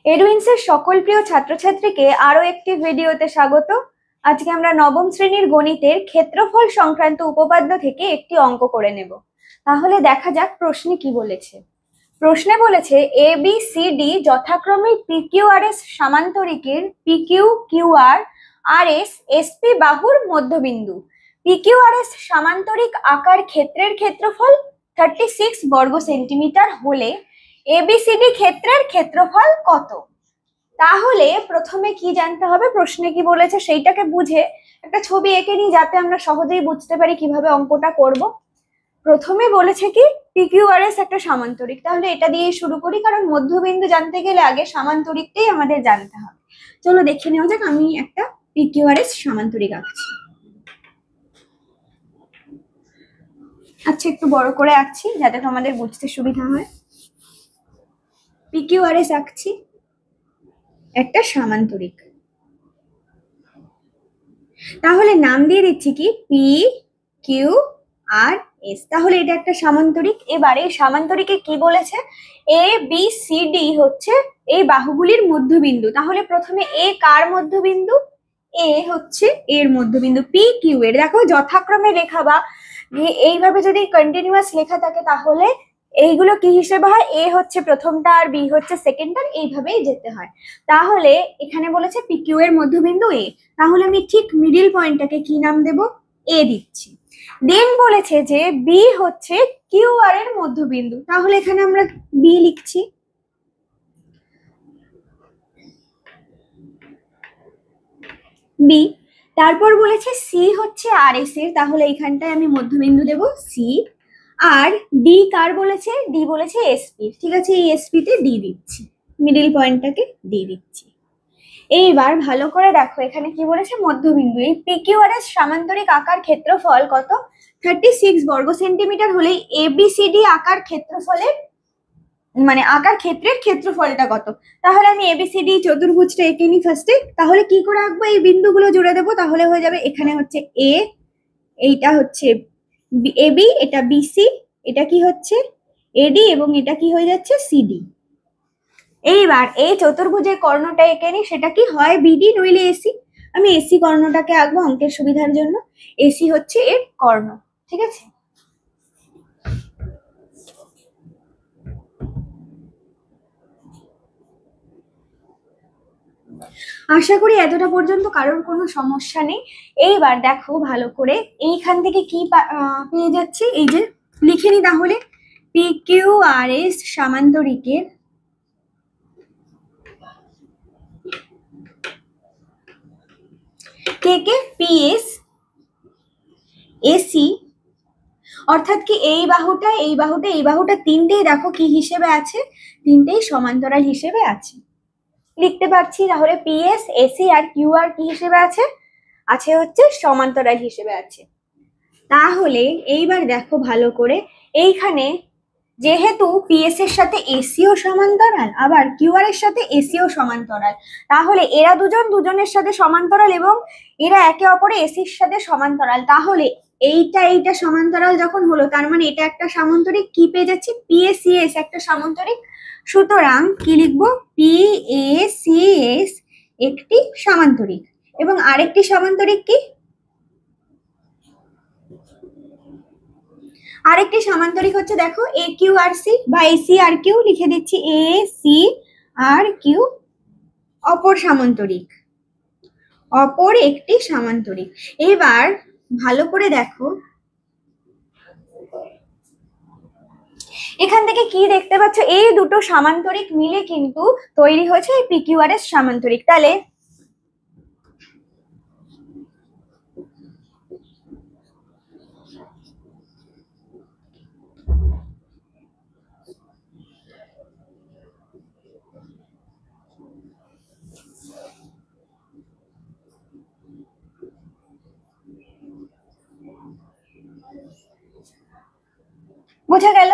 এডুইন্সের সকল প্রিয় ছাত্রছাত্রীকে আরো একটি ভিডিওতে স্বাগত। আজকে আমরা নবম শ্রেণীর গণিতের ক্ষেত্রফল সংক্রান্ত উপপাদ্য থেকে একটি অঙ্ক করে নেব। তাহলে দেখা যাক প্রশ্নে কি বলেছে। প্রশ্নে বলেছে এ বি সি ডি যথাক্রমে PQRS সামান্তরিকের PQ QR RS SP বাহুর মধ্যবিন্দু। PQRS সামান্তরিক আকার ক্ষেত্রের ক্ষেত্রফল 36 বর্গ সেন্টিমিটার হলে ABCD ক্ষেত্রের ক্ষেত্রফল কত? তাহলে প্রথমে কি জানতে হবে, প্রশ্নে কি বলেছে সেইটাকে বুঝে একটা ছবি এঁকে নিই, যাতে আমরা সহজেই বুঝতে পারি কিভাবে অঙ্কটা করব। প্রথমে বলেছে কি PQRS একটা সামান্তরিক, তাহলে এটা দিয়ে শুরু করি, কারণ মধ্যবিন্দু জানতে গেলে আগে সামান্তরিকটাই আমাদের জানতে হবে। চলো দেখে নেওয়া যাক। আমি একটা PQRS সামান্তরিক আঁকছি। আচ্ছা, একটু বড় করে আঁকছি যাতে তোমাদের বুঝতে সুবিধা হয়। PQRS আঁকছি, একটা সামান্তরিক। তাহলে নাম দিয়ে দিচ্ছি কি PQRS। তাহলে এটা একটা সামান্তরিক। এবারে সামান্তরিকে কি বলেছে, ABCD হচ্ছে এই বাহুগুলির মধ্যবিন্দু। তাহলে প্রথমে A কার মধ্যবিন্দু? A হচ্ছে এর মধ্যবিন্দু। PQ এর দেখো যথাক্রমে লেখা বা এইভাবে যদি কন্টিনিউয়াস লেখা থাকে তাহলে এইগুলো কি হিসেবে হয়, A হচ্ছে প্রথমটা আর B হচ্ছে সেকেন্ডটা, এইভাবেই যেতে হয়। তাহলে এখানে বলেছে PQ এর মধ্যবিন্দু A, তাহলে আমি ঠিক মিডিল পয়েন্টটাকে কি নাম দেব? A দিচ্ছি। দেন বলেছে যে B হচ্ছে QR এর মধ্যবিন্দু, তাহলে এখানে আমরা B লিখছি। B। তারপর বলেছে C হচ্ছে RS এর, তাহলে এইখানটায় আমি মধ্যবিন্দু দেব C। আর D কার বলেছে? D বলেছে SP। ঠিক আছে, এই SP তে D দিচ্ছি, মিডিল পয়েন্টটাকে D দিচ্ছি। এইবার ভালো করে দেখো এখানে কি বলেছে, মধ্যবিন্দু। এই PQRS সামান্তরিক আকার ক্ষেত্রফল কত? 36 বর্গ সেন্টিমিটার হলেই ABCD আকার ক্ষেত্রফলের মানে আকার ক্ষেত্রের ক্ষেত্রফলটা কত? তাহলে আমি ABCD চতুর্ভুজটা এঁকে নিই ফার্স্টে। তাহলে কি করে আঁকবো? এই বিন্দুগুলো জুড়ে দেবো, তাহলে হয়ে যাবে এখানে হচ্ছে A, এইটা হচ্ছে AB, এটা BC, এটা কি হচ্ছে AD, এবং এটা কি হয়ে যাচ্ছে CD। এইবার এই চতুর্ভুজের কর্ণটা এঁকে নিই, সেটা কি হয় BD নইলে AC। আমি AC কর্ণটাকে আঁকবো অঙ্কের সুবিধার জন্য। AC হচ্ছে এর কর্ণ। ঠিক আছে, আশা করি এতটা পর্যন্ত কারোর কোনো সমস্যা নেই। এইবার দেখো ভালো করে, এইখান থেকে কি পেয়ে যাচ্ছি, এই যে লিখে নি তাহলে, PQRS সামান্তরিকের কে PS AC, অর্থাৎ কি এই বাহুটা এই বাহুটা এই বাহুটা তিনটেই দেখো কি হিসেবে আছে, তিনটেই সমান্তরাল হিসেবে আছে। লিখতে পারছি তাহলে PS AC আর QR কি হিসেবে আছে? আছে হচ্ছে সমান্তরাল হিসেবে আছে। তাহলে এইবার দেখো ভালো করে, এইখানে যেহেতু PS এর সাথে এসিও সমান্তরাল, আবার কিউআর এর সাথে এসিও সমান্তরাল, তাহলে এরা দুজন দুজনের সাথে সমান্তরাল এবং এরা একে অপরে এসির সাথে সমান্তরাল। তাহলে এইটা সমান্তরাল যখন হলো, তার মানে এটা একটা সামান্তরিক। কি পেয়ে যাচ্ছি? PACS একটা সামান্তরিক। সুতরাং কি লিখবো? PACS একটি সামান্তরিক। এবং আরেকটি সামান্তরিক কি? আরেকটি সামান্তরিক হচ্ছে দেখো AQRC বা ACRQ, লিখে দিচ্ছি ACRQ, অপর সামান্তরিক, অপর একটি সামান্তরিক। এবার ভালো করে দেখো এখান থেকে কি দেখতে পাচ্ছ, এই দুটো সামান্তরিক মিলে কিন্তু তৈরি হয়েছে এই PQRS সামান্তরিক। তাহলে বোঝা গেল?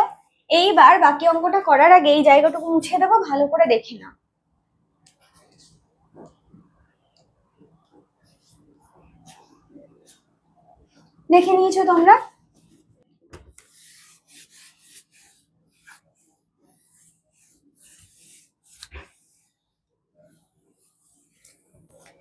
এইবার বাকি অঙ্কটা করার আগে এই জায়গাটুকু মুছে দেবো, ভালো করে দেখে নাও। দেখে নিয়েছো তোমরা?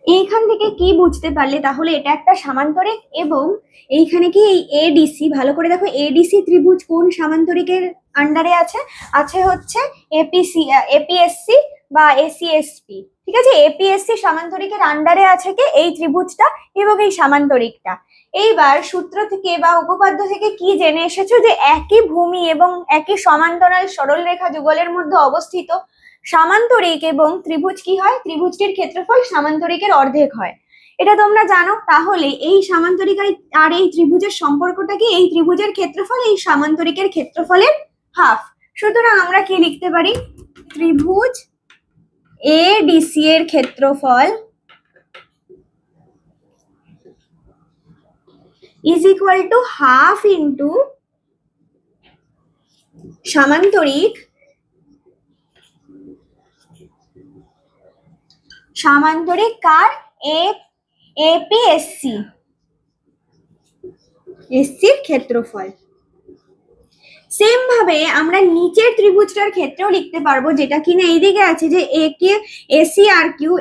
এইখান থেকে কি বুঝতে পারলে তাহলে এটা একটা সামান্তরিক, এবং এইখানে কি এই এডিসি, ভালো করে দেখো এডিসি ত্রিভুজ কোন সামান্তরিকের আন্ডারে আছে, আছে হচ্ছে এপিএসসি বা এসিএসপি। ঠিক আছে, এপিএসসি সামান্তরিকের আন্ডারে আছে কি এই ত্রিভুজটা এবং এই সামান্তরিকটা। এইবার সূত্র থেকে বা উপপাদ্য থেকে কি জেনে এসেছো যে একই ভূমি এবং একই সমান্তরাল সরলরেখা যুগলের মধ্যে অবস্থিত সামান্তরিক এবং ত্রিভুজ কি হয়, ত্রিভুজটির ক্ষেত্রফল সামান্তরিকের অর্ধেক হয়, এটা তোমরা জানো। তাহলে এই সামান্তরিক আর এই ত্রিভুজের সম্পর্কটা কি, এই ত্রিভুজের ক্ষেত্রফল এই সামান্তরিকের ক্ষেত্রফলের হাফ। সুতরাং আমরা কি লিখতে পারি, ত্রিভুজ এডিসি এর ক্ষেত্রফল is equal to half into সামান্তরিক, সামান্তরিক কার, এপিএসসি এসির ক্ষেত্রফল। সেম ভাবে আমরা নিচের ত্রিভুজটার ক্ষেত্রেও লিখতে পারবো, যেটা কিনা এইদিকে আছে যে এ কে এসি আর কিউ,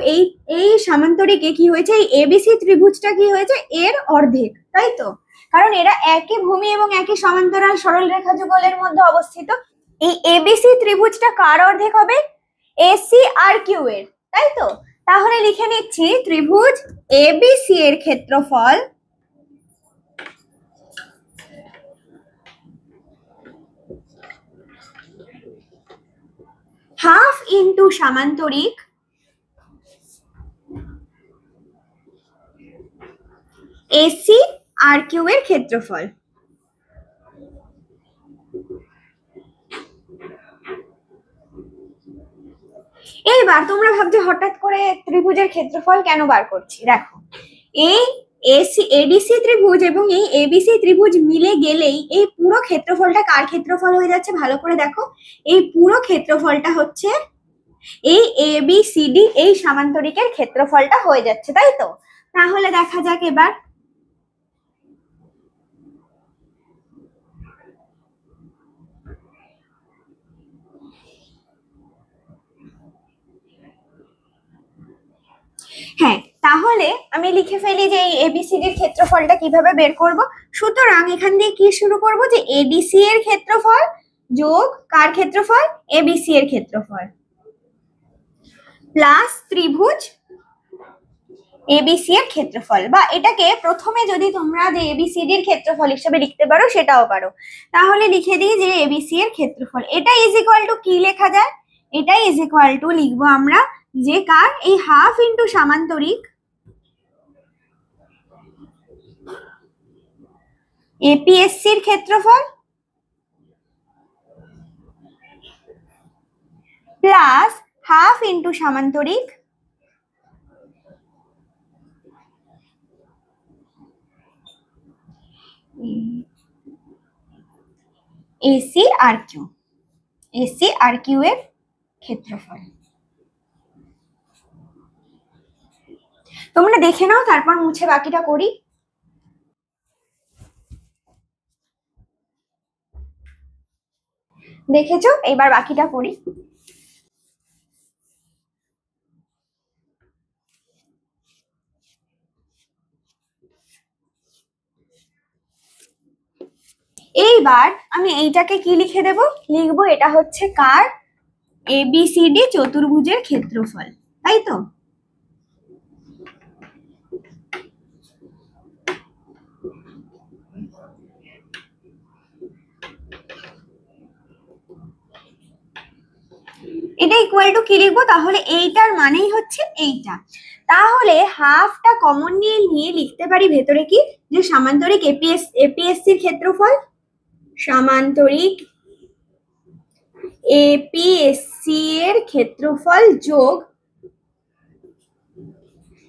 এই সামান্তরিকে কি হয়েছে, এই এবিসি ত্রিভুজটা কি হয়েছে এর অর্ধেক, তাই তো, কারণ এরা একই ভূমি এবং একই সমান্তরাল সরল রেখা যুগলের মধ্যে অবস্থিত। এই এবিসি ত্রিভুজটা কার অর্ধেক হবে, এসি আর কিউ এর, তাই তো। তাহলে লিখে নিচ্ছি ত্রিভুজ এবিসি এর ক্ষেত্রফল হাফ ইন্টু সামান্তরিক এসি আর কিউ এর ক্ষেত্রফল। এইবার তোমরা ভাবছো হঠাৎ করে ত্রিভুজের ক্ষেত্রফল কেন বার করছি, দেখো এই এডিসি ত্রিভুজ এবং এই এবিসি ত্রিভুজ মিলে গেলেই এই পুরো ক্ষেত্রফলটা কার ক্ষেত্রফল হয়ে যাচ্ছে, ভালো করে দেখো, এই পুরো ক্ষেত্রফলটা হচ্ছে এই এবিসিডি এই সামান্তরিকের ক্ষেত্রফলটা হয়ে যাচ্ছে, তাই তো। তাহলে দেখা যাক এবার, হ্যাঁ তাহলে আমি লিখে ফেলি যে এই এবিসিডি এর ক্ষেত্রফলটা কিভাবে বের করব। সুতরাং এখান দিয়ে কি শুরু করব, যে এডিসি এর ক্ষেত্রফল যোগ কার ক্ষেত্রফল, এবিসি এর ক্ষেত্রফল, প্লাস ত্রিভুজ এবিসি এর ক্ষেত্রফল, বা এটাকে প্রথমে যদি তোমরা যে এবিসিডি এর ক্ষেত্রফল হিসেবে লিখতে পারো সেটাও পারো। তাহলে লিখে দিই যে এবিসি এর ক্ষেত্রফল, এটা ইজ ইকুয়াল টু কি লেখা যায়, এটা ইজ ইকুয়াল টু লিখবো আমরা যে কার, এই হাফ ইন্টু সামান্তরিক এপিএসসি এর ক্ষেত্রফল প্লাস হাফ ইন্টু সামান্তরিক এসি আর কিউ, এসি আর কিউ এর ক্ষেত্রফল। তোমরা দেখে নাও, তারপর মুছে বাকিটা করি। দেখেছো, এবার বাকিটা করি। এইবার আমি এইটাকে কি লিখে দেব, লিখবো এটা হচ্ছে কার, এবিসিডি চতুর্ভুজের ক্ষেত্রফল, তাই তো। এটা ইকুয়াল টু কি লিখবো, তাহলে এইটার মানেই হচ্ছে এইটা। তাহলে হাফটা কমন নিয়ে লিখতে পারি ভেতরে কি, যে সামান্তরিক এপিএসসি এর ক্ষেত্রফল, সামান্তরিক এপিএসসি এর ক্ষেত্রফল যোগ,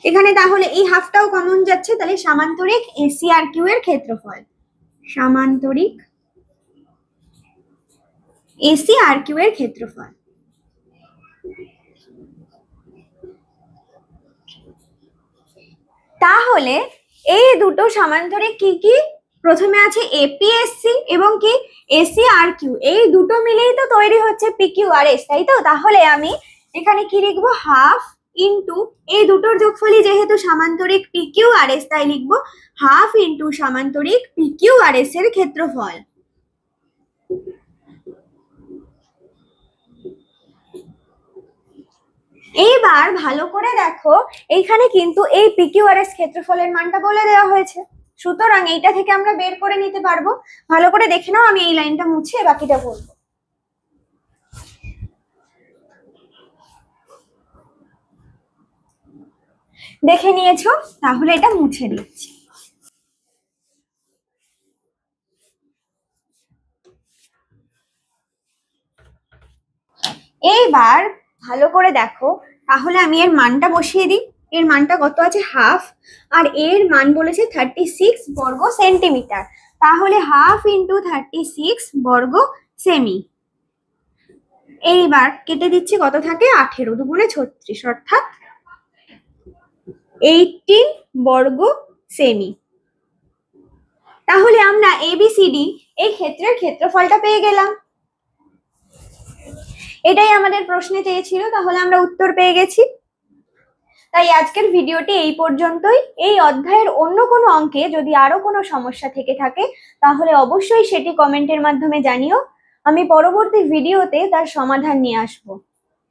এখানে তাহলে এই হাফটাও কমন যাচ্ছে, তাহলে সামান্তরিক এসি আর কিউ এর ক্ষেত্রফল, সামান্তরিক এসি আর কিউ এর ক্ষেত্রফল। তাহলে এই দুটো সামান্তরিক কি কি, প্রথমে আছে এপিএসসি এবং কি এসি আর কিউ, এই দুটো মিলেই তো তৈরি হচ্ছে পিকিউ আর এস, তাই তো। তাহলে আমি এখানে কি লিখবো, হাফ ইন্টু এই দুটোর যোগফলই যেহেতু সামান্তরিক পি কিউ আর এস, তাই লিখবো half into সামান্তরিক P Q R S এর ক্ষেত্রফল। এইবার ভালো করে দেখো, এইখানে কিন্তু এই পি কিউ আর এস ক্ষেত্রফলের মানটা বলে দেওয়া হয়েছে, সুতরাং এইটা থেকে আমরা বের করে নিতে পারবো। ভালো করে দেখে নাও, আমি এই লাইনটা মুছে বাকিটা বলবো। দেখে নিয়েছো, তাহলে এটা মুছে দিচ্ছি। এইবার ভালো করে দেখো, তাহলে আমি এর মানটা বসিয়ে দিই। এর মানটা কত আছে? হাফ, আর এর মান বলেছে 36 বর্গ সেন্টিমিটার, তাহলে হাফ ইন্টু 36 বর্গ সেমি। এইবার কেটে দিচ্ছি, কত থাকে? 18 দুগুণে 36, অর্থাৎ 18 বর্গ সেমি। তাহলে আমরা এবিসিডি এই ক্ষেত্রের ক্ষেত্রফলটা পেয়ে গেলাম। এটাই আমাদের প্রশ্নে চেয়েছিল, তাহলে আমরা উত্তর পেয়ে গেছি। তাই আজকের ভিডিওটি এই পর্যন্তই। এই অধ্যায়ের অন্য কোনো অঙ্কে যদি আরো কোনো সমস্যা থেকে থাকে তাহলে অবশ্যই সেটি কমেন্টের মাধ্যমে জানিও, আমি পরবর্তী ভিডিওতে তার সমাধান নিয়ে আসব।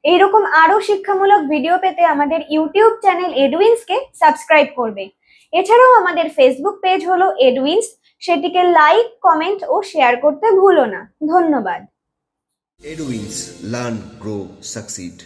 এইরকম আরো শিক্ষামূলক ভিডিও পেতে আমাদের ইউটিউব চ্যানেল এডুইন্সকে সাবস্ক্রাইব করবে। এছাড়াও আমাদের ফেসবুক পেজ হলো এডুইন্স, সেটিকে লাইক, কমেন্ট ও শেয়ার করতে ভুলো না। ধন্যবাদ। Edwins, learn, grow, succeed.